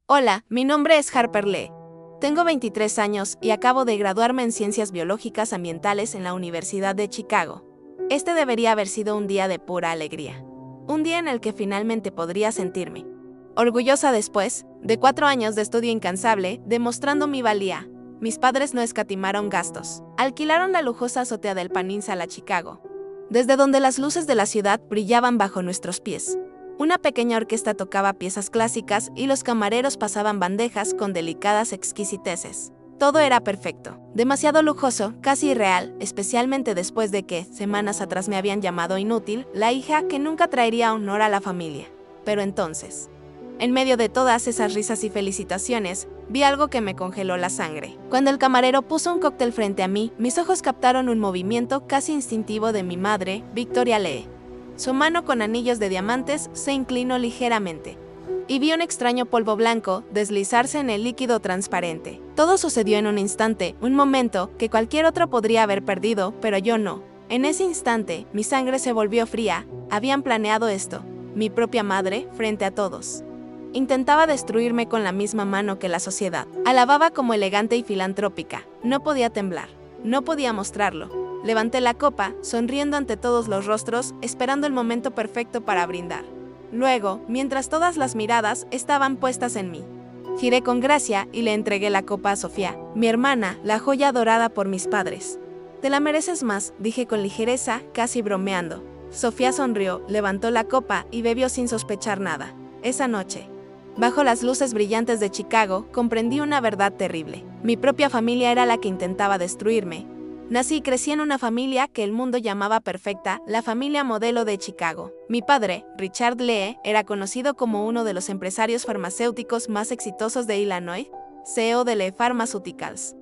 Hola, mi nombre es Harper Lee. Tengo 23 años y acabo de graduarme en Ciencias Biológicas Ambientales en la Universidad de Chicago. Este debería haber sido un día de pura alegría. Un día en el que finalmente podría sentirme orgullosa después de 4 años de estudio incansable, demostrando mi valía. Mis padres no escatimaron gastos. Alquilaron la lujosa azotea del Peninsula Chicago, desde donde las luces de la ciudad brillaban bajo nuestros pies. Una pequeña orquesta tocaba piezas clásicas y los camareros pasaban bandejas con delicadas exquisiteces. Todo era perfecto, demasiado lujoso, casi irreal, especialmente después de que, semanas atrás me habían llamado inútil, la hija que nunca traería honor a la familia. Pero entonces, en medio de todas esas risas y felicitaciones, vi algo que me congeló la sangre. Cuando el camarero puso un cóctel frente a mí, mis ojos captaron un movimiento casi instintivo de mi madre, Victoria Lee. Su mano con anillos de diamantes se inclinó ligeramente, y vi un extraño polvo blanco deslizarse en el líquido transparente. Todo sucedió en un instante, un momento que cualquier otro podría haber perdido, pero yo no. En ese instante, mi sangre se volvió fría. Habían planeado esto, mi propia madre, frente a todos. Intentaba destruirme con la misma mano que la sociedad. Alababa como elegante y filantrópica. No podía temblar, no podía mostrarlo. Levanté la copa, sonriendo ante todos los rostros, esperando el momento perfecto para brindar. Luego, mientras todas las miradas estaban puestas en mí, giré con gracia y le entregué la copa a Sofía, mi hermana, la joya adorada por mis padres. «Te la mereces más», dije con ligereza, casi bromeando. Sofía sonrió, levantó la copa y bebió sin sospechar nada. Esa noche, bajo las luces brillantes de Chicago, comprendí una verdad terrible. Mi propia familia era la que intentaba destruirme. Nací y crecí en una familia que el mundo llamaba perfecta, la familia modelo de Chicago. Mi padre, Richard Lee, era conocido como uno de los empresarios farmacéuticos más exitosos de Illinois, CEO de Lee Pharmaceuticals,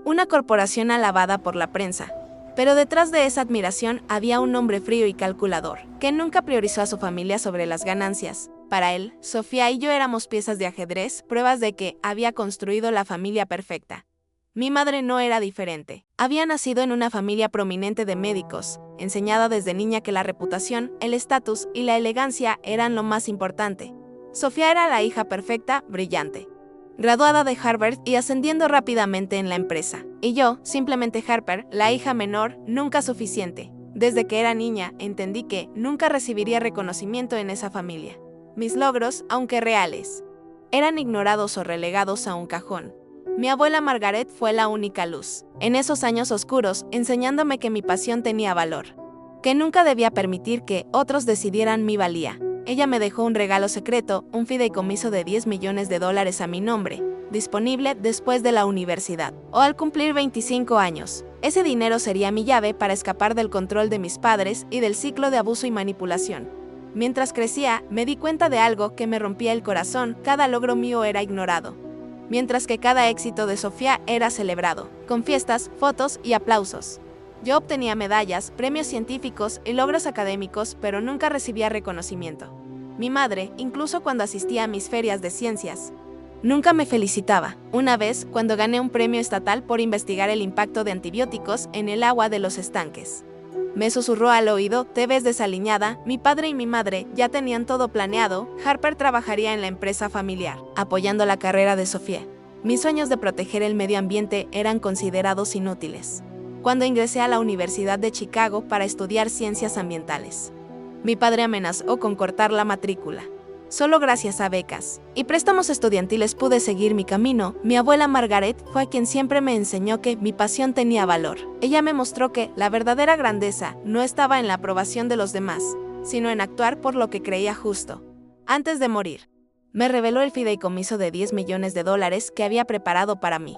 una corporación alabada por la prensa. Pero detrás de esa admiración había un hombre frío y calculador, que nunca priorizó a su familia sobre las ganancias. Para él, Sofía y yo éramos piezas de ajedrez, pruebas de que había construido la familia perfecta. Mi madre no era diferente. Había nacido en una familia prominente de médicos, enseñada desde niña que la reputación, el estatus y la elegancia eran lo más importante. Sofía era la hija perfecta, brillante, graduada de Harvard y ascendiendo rápidamente en la empresa. Y yo, simplemente Harper, la hija menor, nunca suficiente. Desde que era niña, entendí que nunca recibiría reconocimiento en esa familia. Mis logros, aunque reales, eran ignorados o relegados a un cajón. Mi abuela Margaret fue la única luz, en esos años oscuros, enseñándome que mi pasión tenía valor, que nunca debía permitir que otros decidieran mi valía. Ella me dejó un regalo secreto, un fideicomiso de $10 millones a mi nombre, disponible después de la universidad, o al cumplir 25 años. Ese dinero sería mi llave para escapar del control de mis padres y del ciclo de abuso y manipulación. Mientras crecía, me di cuenta de algo que me rompía el corazón: cada logro mío era ignorado, mientras que cada éxito de Sofía era celebrado, con fiestas, fotos y aplausos. Yo obtenía medallas, premios científicos y logros académicos, pero nunca recibía reconocimiento. Mi madre, incluso cuando asistía a mis ferias de ciencias, nunca me felicitaba. Una vez, cuando gané un premio estatal por investigar el impacto de antibióticos en el agua de los estanques, me susurró al oído: «Te ves desaliñada». Mi padre y mi madre ya tenían todo planeado. Harper trabajaría en la empresa familiar, apoyando la carrera de Sofía. Mis sueños de proteger el medio ambiente eran considerados inútiles cuando ingresé a la Universidad de Chicago para estudiar ciencias ambientales. Mi padre amenazó con cortar la matrícula. Solo gracias a becas y préstamos estudiantiles pude seguir mi camino. Mi abuela Margaret fue quien siempre me enseñó que mi pasión tenía valor. Ella me mostró que la verdadera grandeza no estaba en la aprobación de los demás, sino en actuar por lo que creía justo. Antes de morir, me reveló el fideicomiso de $10 millones que había preparado para mí.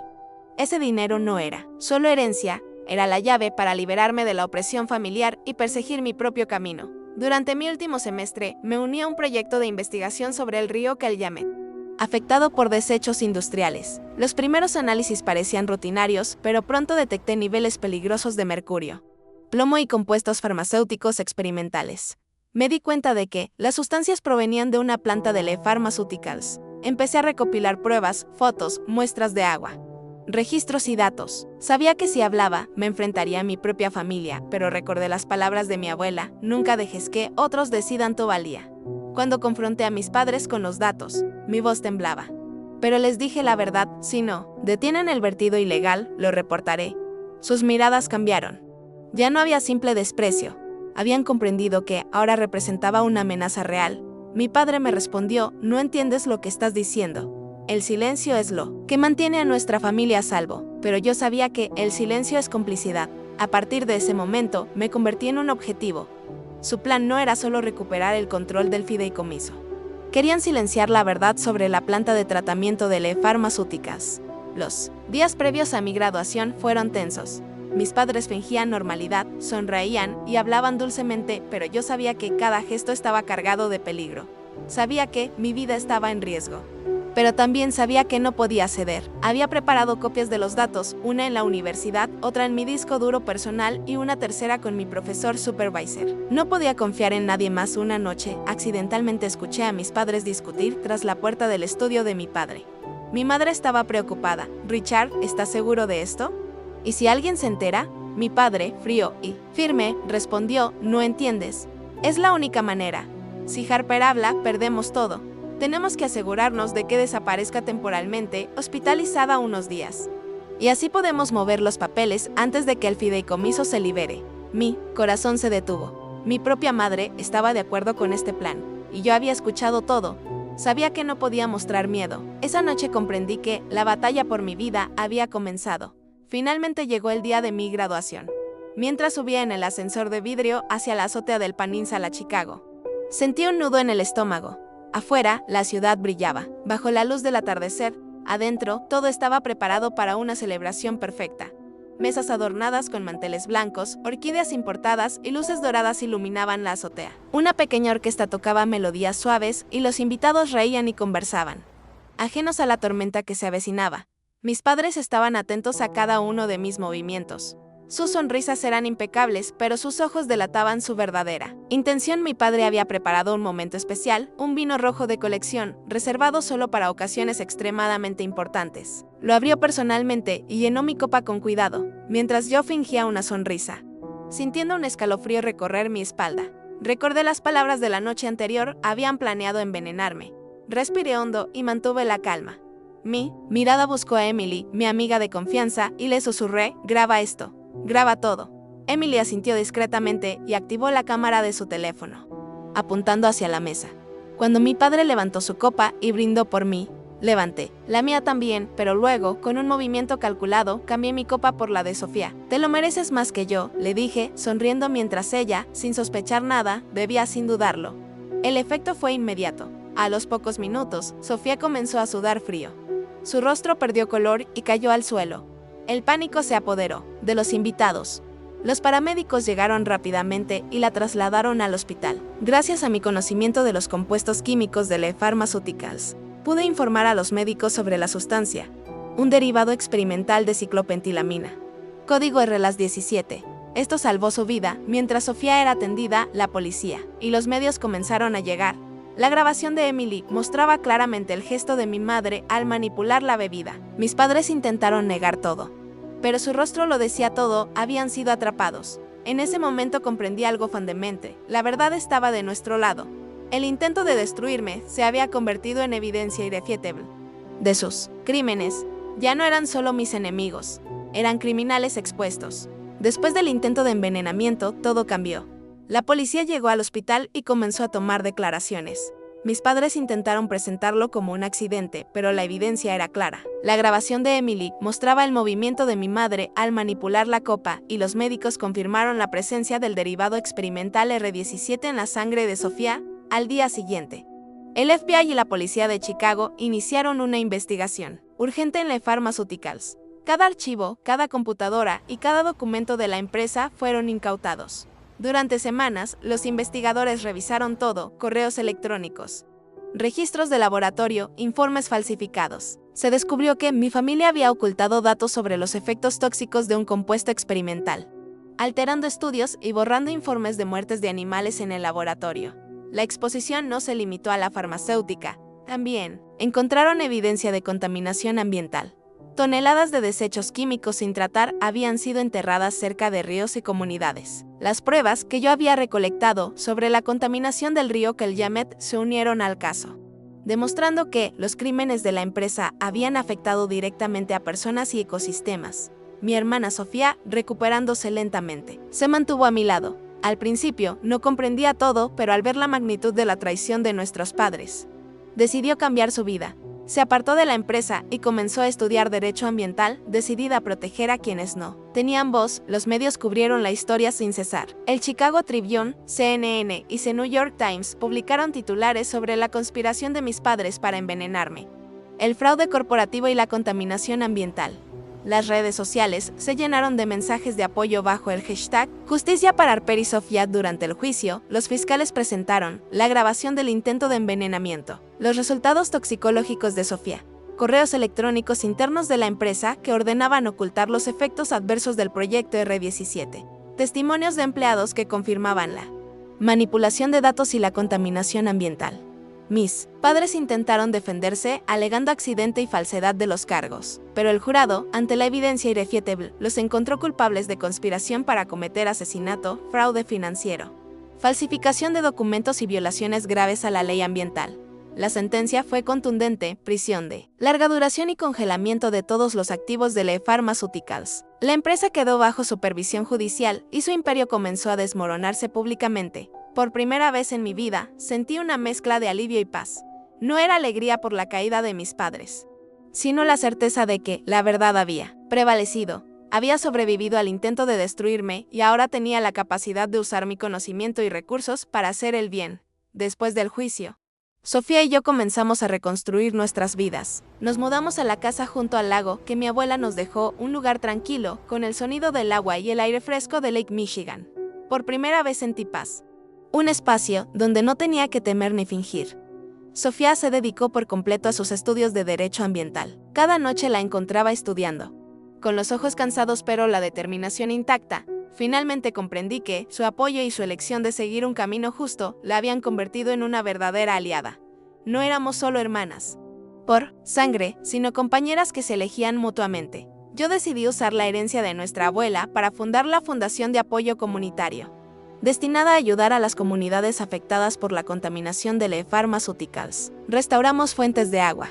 Ese dinero no era solo herencia, era la llave para liberarme de la opresión familiar y perseguir mi propio camino. Durante mi último semestre, me uní a un proyecto de investigación sobre el río Calumet, afectado por desechos industriales. Los primeros análisis parecían rutinarios, pero pronto detecté niveles peligrosos de mercurio, plomo y compuestos farmacéuticos experimentales. Me di cuenta de que las sustancias provenían de una planta de Lee Pharmaceuticals. Empecé a recopilar pruebas, fotos, muestras de agua, registros y datos. Sabía que si hablaba, me enfrentaría a mi propia familia, pero recordé las palabras de mi abuela: «Nunca dejes que otros decidan tu valía». Cuando confronté a mis padres con los datos, mi voz temblaba. Pero les dije la verdad, si no detienen el vertido ilegal, lo reportaré. Sus miradas cambiaron. Ya no había simple desprecio. Habían comprendido que ahora representaba una amenaza real. Mi padre me respondió, no entiendes lo que estás diciendo. El silencio es lo que mantiene a nuestra familia a salvo, pero yo sabía que el silencio es complicidad. A partir de ese momento, me convertí en un objetivo. Su plan no era solo recuperar el control del fideicomiso. Querían silenciar la verdad sobre la planta de tratamiento de farmacéuticas. Los días previos a mi graduación fueron tensos. Mis padres fingían normalidad, sonreían y hablaban dulcemente, pero yo sabía que cada gesto estaba cargado de peligro. Sabía que mi vida estaba en riesgo. Pero también sabía que no podía ceder. Había preparado copias de los datos, una en la universidad, otra en mi disco duro personal y una tercera con mi profesor supervisor. No podía confiar en nadie más. Una noche, accidentalmente escuché a mis padres discutir tras la puerta del estudio de mi padre. Mi madre estaba preocupada. Richard, ¿estás seguro de esto? ¿Y si alguien se entera? Mi padre, frío y firme, respondió, no entiendes. Es la única manera. Si Harper habla, perdemos todo. Tenemos que asegurarnos de que desaparezca temporalmente, hospitalizada unos días. Y así podemos mover los papeles antes de que el fideicomiso se libere. Mi corazón se detuvo. Mi propia madre estaba de acuerdo con este plan, y yo había escuchado todo. Sabía que no podía mostrar miedo. Esa noche comprendí que la batalla por mi vida había comenzado. Finalmente llegó el día de mi graduación. Mientras subía en el ascensor de vidrio hacia la azotea del Peninsula Chicago, sentí un nudo en el estómago. Afuera, la ciudad brillaba, bajo la luz del atardecer. Adentro, todo estaba preparado para una celebración perfecta. Mesas adornadas con manteles blancos, orquídeas importadas y luces doradas iluminaban la azotea. Una pequeña orquesta tocaba melodías suaves y los invitados reían y conversaban, ajenos a la tormenta que se avecinaba. Mis padres estaban atentos a cada uno de mis movimientos. Sus sonrisas eran impecables, pero sus ojos delataban su verdadera intención. Mi padre había preparado un momento especial, un vino rojo de colección, reservado solo para ocasiones extremadamente importantes. Lo abrió personalmente y llenó mi copa con cuidado, mientras yo fingía una sonrisa, sintiendo un escalofrío recorrer mi espalda. Recordé las palabras de la noche anterior, habían planeado envenenarme. Respiré hondo y mantuve la calma. Mi mirada buscó a Emily, mi amiga de confianza, y le susurré, graba esto. Graba todo. Emily asintió discretamente y activó la cámara de su teléfono, apuntando hacia la mesa. Cuando mi padre levantó su copa y brindó por mí, levanté la mía también, pero luego, con un movimiento calculado, cambié mi copa por la de Sofía. Te lo mereces más que yo, le dije, sonriendo mientras ella, sin sospechar nada, bebía sin dudarlo. El efecto fue inmediato. A los pocos minutos, Sofía comenzó a sudar frío. Su rostro perdió color y cayó al suelo. El pánico se apoderó de los invitados. Los paramédicos llegaron rápidamente y la trasladaron al hospital. Gracias a mi conocimiento de los compuestos químicos de farmacéuticas, pude informar a los médicos sobre la sustancia, un derivado experimental de ciclopentilamina. Código RLAS-17. Esto salvó su vida. Mientras Sofía era atendida, la policía y los medios comenzaron a llegar. La grabación de Emily mostraba claramente el gesto de mi madre al manipular la bebida. Mis padres intentaron negar todo, pero su rostro lo decía todo, habían sido atrapados. En ese momento comprendí algo fundamental, la verdad estaba de nuestro lado. El intento de destruirme se había convertido en evidencia irrefutable de sus crímenes. Ya no eran solo mis enemigos, eran criminales expuestos. Después del intento de envenenamiento, todo cambió. La policía llegó al hospital y comenzó a tomar declaraciones. Mis padres intentaron presentarlo como un accidente, pero la evidencia era clara. La grabación de Emily mostraba el movimiento de mi madre al manipular la copa y los médicos confirmaron la presencia del derivado experimental R17 en la sangre de Sofía. Al día siguiente, el FBI y la policía de Chicago iniciaron una investigación urgente en farmacéuticas. Cada archivo, cada computadora y cada documento de la empresa fueron incautados. Durante semanas, los investigadores revisaron todo, correos electrónicos, registros de laboratorio, informes falsificados. Se descubrió que mi familia había ocultado datos sobre los efectos tóxicos de un compuesto experimental, alterando estudios y borrando informes de muertes de animales en el laboratorio. La exposición no se limitó a la farmacéutica. También encontraron evidencia de contaminación ambiental. Toneladas de desechos químicos sin tratar habían sido enterradas cerca de ríos y comunidades. Las pruebas que yo había recolectado sobre la contaminación del río Kelyamet se unieron al caso. demostrando que los crímenes de la empresa habían afectado directamente a personas y ecosistemas. Mi hermana Sofía, recuperándose lentamente, se mantuvo a mi lado. Al principio, no comprendía todo, pero al ver la magnitud de la traición de nuestros padres, decidió cambiar su vida. Se apartó de la empresa y comenzó a estudiar Derecho Ambiental, decidida a proteger a quienes no tenían voz. Los medios cubrieron la historia sin cesar. El Chicago Tribune, CNN y The New York Times publicaron titulares sobre la conspiración de mis padres para envenenarme, el fraude corporativo y la contaminación ambiental. Las redes sociales se llenaron de mensajes de apoyo bajo el hashtag Justicia para Harper y Sofía. Durante el juicio, los fiscales presentaron la grabación del intento de envenenamiento, los resultados toxicológicos de Sofía, correos electrónicos internos de la empresa que ordenaban ocultar los efectos adversos del proyecto R17, testimonios de empleados que confirmaban la manipulación de datos y la contaminación ambiental. Mis padres intentaron defenderse alegando accidente y falsedad de los cargos, pero el jurado, ante la evidencia irrefutable, los encontró culpables de conspiración para cometer asesinato, fraude financiero, falsificación de documentos y violaciones graves a la ley ambiental. La sentencia fue contundente: prisión de larga duración y congelamiento de todos los activos de LE Pharmaceuticals. La empresa quedó bajo supervisión judicial y su imperio comenzó a desmoronarse públicamente. Por primera vez en mi vida, sentí una mezcla de alivio y paz. No era alegría por la caída de mis padres, sino la certeza de que la verdad había prevalecido. Había sobrevivido al intento de destruirme y ahora tenía la capacidad de usar mi conocimiento y recursos para hacer el bien. Después del juicio, Sofía y yo comenzamos a reconstruir nuestras vidas. Nos mudamos a la casa junto al lago que mi abuela nos dejó, un lugar tranquilo, con el sonido del agua y el aire fresco de Lake Michigan. Por primera vez sentí paz. Un espacio donde no tenía que temer ni fingir. Sofía se dedicó por completo a sus estudios de Derecho Ambiental. Cada noche la encontraba estudiando, con los ojos cansados pero la determinación intacta. Finalmente comprendí que su apoyo y su elección de seguir un camino justo la habían convertido en una verdadera aliada. No éramos solo hermanas por sangre, sino compañeras que se elegían mutuamente. Yo decidí usar la herencia de nuestra abuela para fundar la Fundación de Apoyo Comunitario, destinada a ayudar a las comunidades afectadas por la contaminación de LE Pharmaceuticals. Restauramos fuentes de agua,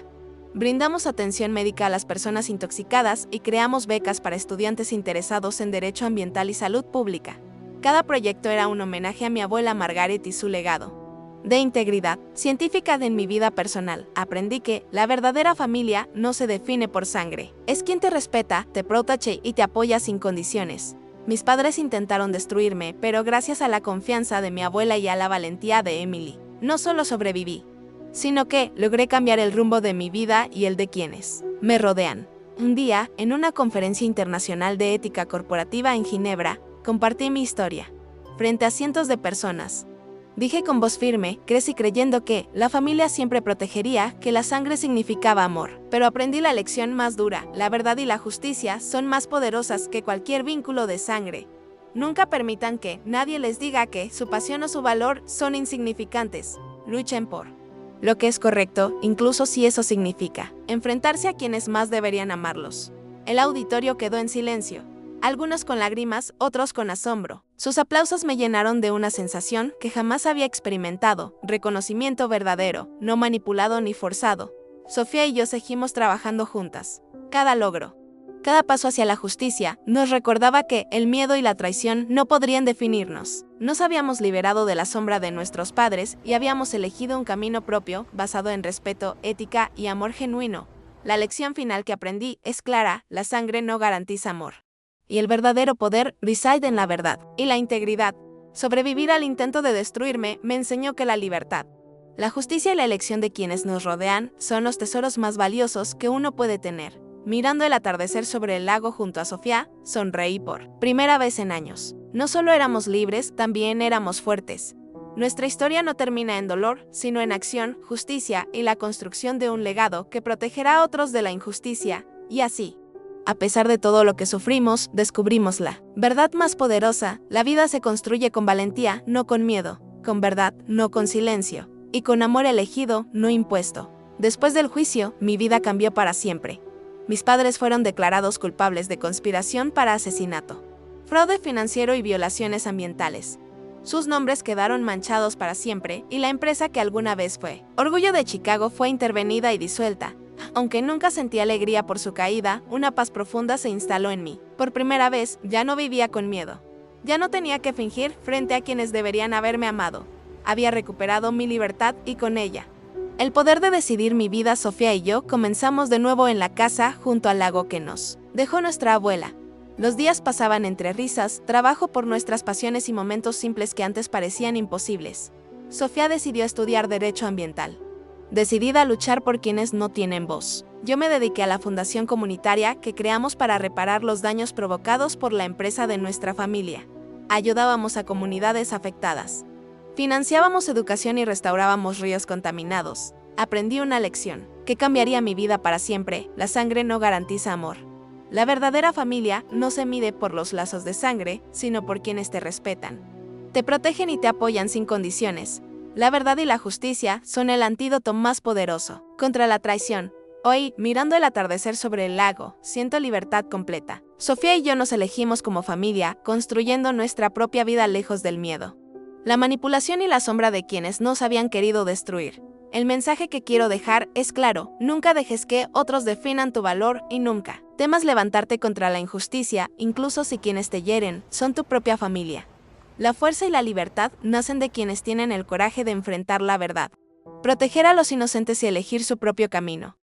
brindamos atención médica a las personas intoxicadas y creamos becas para estudiantes interesados en derecho ambiental y salud pública. Cada proyecto era un homenaje a mi abuela Margaret y su legado de integridad científica. En mi vida personal, aprendí que la verdadera familia no se define por sangre. Es quien te respeta, te protege y te apoya sin condiciones. Mis padres intentaron destruirme, pero gracias a la confianza de mi abuela y a la valentía de Emily, no solo sobreviví, sino que logré cambiar el rumbo de mi vida y el de quienes me rodean. Un día, en una conferencia internacional de ética corporativa en Ginebra, compartí mi historia frente a cientos de personas. Dije con voz firme: crecí creyendo que la familia siempre protegería, que la sangre significaba amor. Pero aprendí la lección más dura: la verdad y la justicia son más poderosas que cualquier vínculo de sangre. Nunca permitan que nadie les diga que su pasión o su valor son insignificantes. Luchen por lo que es correcto, incluso si eso significa enfrentarse a quienes más deberían amarlos. El auditorio quedó en silencio. Algunos con lágrimas, otros con asombro. Sus aplausos me llenaron de una sensación que jamás había experimentado: reconocimiento verdadero, no manipulado ni forzado. Sofía y yo seguimos trabajando juntas. Cada logro, cada paso hacia la justicia, nos recordaba que el miedo y la traición no podrían definirnos. Nos habíamos liberado de la sombra de nuestros padres y habíamos elegido un camino propio, basado en respeto, ética y amor genuino. La lección final que aprendí es clara: la sangre no garantiza amor. Y el verdadero poder reside en la verdad y la integridad. Sobrevivir al intento de destruirme me enseñó que la libertad, la justicia y la elección de quienes nos rodean son los tesoros más valiosos que uno puede tener. Mirando el atardecer sobre el lago junto a Sofía, sonreí por primera vez en años. No solo éramos libres, también éramos fuertes. Nuestra historia no termina en dolor, sino en acción, justicia y la construcción de un legado que protegerá a otros de la injusticia, y así, a pesar de todo lo que sufrimos, descubrimos la verdad más poderosa. La vida se construye con valentía, no con miedo, con verdad, no con silencio, y con amor elegido, no impuesto. Después del juicio, mi vida cambió para siempre. Mis padres fueron declarados culpables de conspiración para asesinato, fraude financiero y violaciones ambientales. Sus nombres quedaron manchados para siempre y la empresa que alguna vez fue Orgullo de Chicago fue intervenida y disuelta. Aunque nunca sentí alegría por su caída, una paz profunda se instaló en mí. Por primera vez, ya no vivía con miedo. Ya no tenía que fingir frente a quienes deberían haberme amado. Había recuperado mi libertad y con ella el poder de decidir mi vida. Sofía y yo comenzamos de nuevo en la casa junto al lago que nos dejó nuestra abuela. Los días pasaban entre risas, trabajo por nuestras pasiones y momentos simples que antes parecían imposibles. Sofía decidió estudiar Derecho Ambiental, decidida a luchar por quienes no tienen voz. Yo me dediqué a la fundación comunitaria que creamos para reparar los daños provocados por la empresa de nuestra familia. Ayudábamos a comunidades afectadas. Financiábamos educación y restaurábamos ríos contaminados. Aprendí una lección que cambiaría mi vida para siempre: la sangre no garantiza amor. La verdadera familia no se mide por los lazos de sangre, sino por quienes te respetan, te protegen y te apoyan sin condiciones. La verdad y la justicia son el antídoto más poderoso contra la traición. Hoy, mirando el atardecer sobre el lago, siento libertad completa. Sofía y yo nos elegimos como familia, construyendo nuestra propia vida lejos del miedo, la manipulación y la sombra de quienes nos habían querido destruir. El mensaje que quiero dejar es claro: nunca dejes que otros definan tu valor y nunca temas levantarte contra la injusticia, incluso si quienes te hieren son tu propia familia. La fuerza y la libertad nacen de quienes tienen el coraje de enfrentar la verdad, proteger a los inocentes y elegir su propio camino.